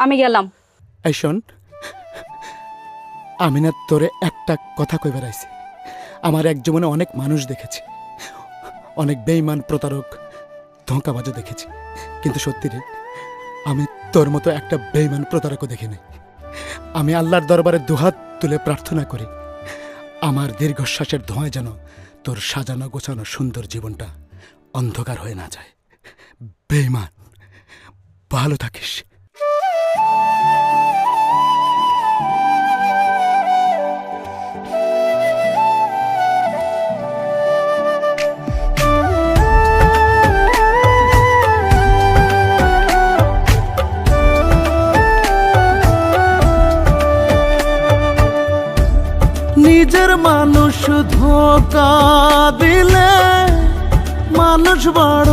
আমি গেলাম। এই শোন, আমি না তোরে একটা কথা কই বেড়াইছি। আমার এক জীবনে অনেক মানুষ দেখেছি, অনেক বেঈমান, প্রতারক, ধোঁকাবাজও দেখেছি, কিন্তু সত্যি রে, আমি তোর মতো একটা বেঈমান প্রতারকও দেখিনি। আমি আল্লাহর দরবারে দুহাত তুলে প্রার্থনা করি, আমার দীর্ঘশ্বাসের ধোঁয়ায় যেন তোর সাজানো গোছানো সুন্দর জীবনটা অন্ধকার হয়ে না যায়। বেঈমান, ভালো থাকিস। নিজের মানুষ ধোঁকা দিলে মানুষ বড়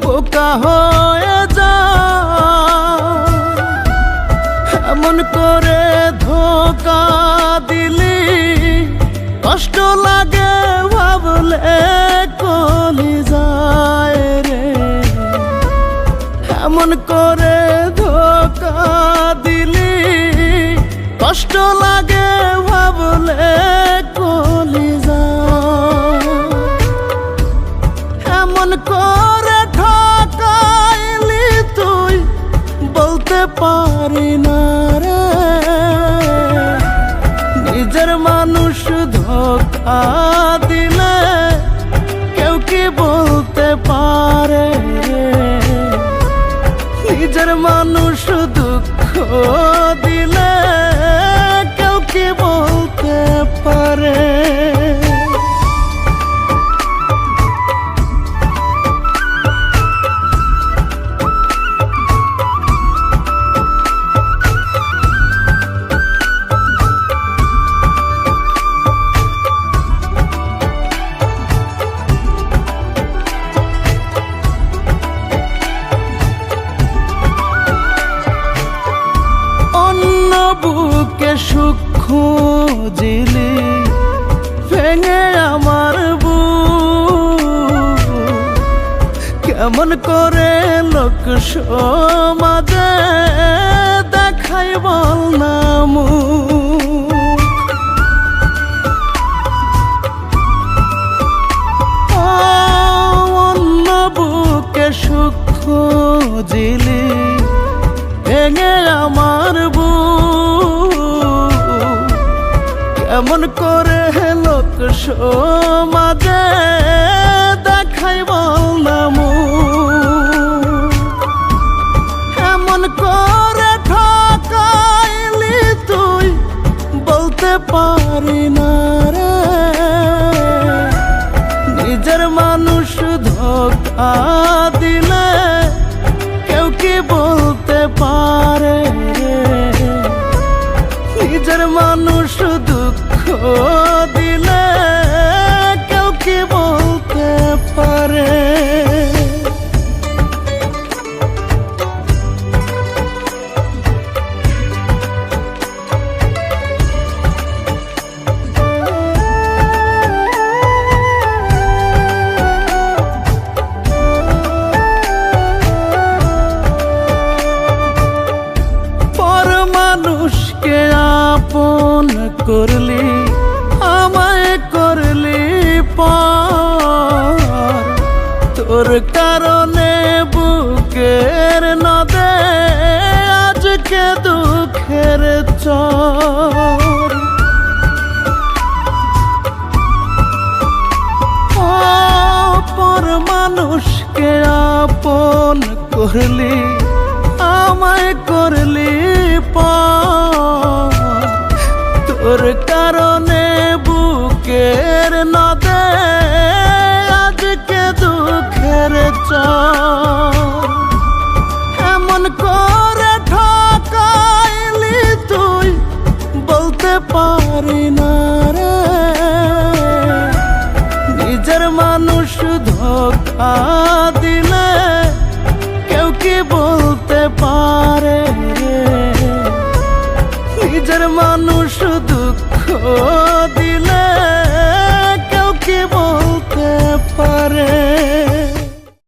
বোকা হয়ে যায়। এমন করে ধোঁকা দিলি কষ্ট লাগে ভাবলে কলিজায় রে। এমন করে ধোঁকা দিলি কষ্ট লাগে ভাবলে কলিজায়। এমন করে ঠকাইলি তুই বলতে পারি না রে। নিজের মানুষ ধোঁকা দিলে কেউ কি বলতে পারে? নিজের মানুষ দুঃখ দিলে কেউ কি বলতে পারে? বুকে সুখ খুঁজিলি ভেঙে আমার বুক। কেমন করে লোক সমাজে দেখাই বল না মুখ। অন্য বুকে সুখ খুঁজিলি ভেঙে আমার বুক। কেমন করে লোক সমাজে দেখাই বল না মুখ। এমন করে ঠকাইলি তুই বলতে পারি না রে। নিজের মানুষ ধোঁকা দিলে কেউ কি বলতে পারে? নিজের মানুষ দুঃখ দিলে কেউ কি বলতে পারে? মানুষকে আপন করলি আমায় করলি পার। তোর কারণে বুকের নদে আজকে দুঃখের চর। অপর মানুষকে আপন করলি আমায় করলি পার। তোর কারণে বুকের নদে আজকে দুঃখের চর। এমন করে ঠকাইলি তুই বলতে পারি না রে। নিজের মানুষ ধোঁকা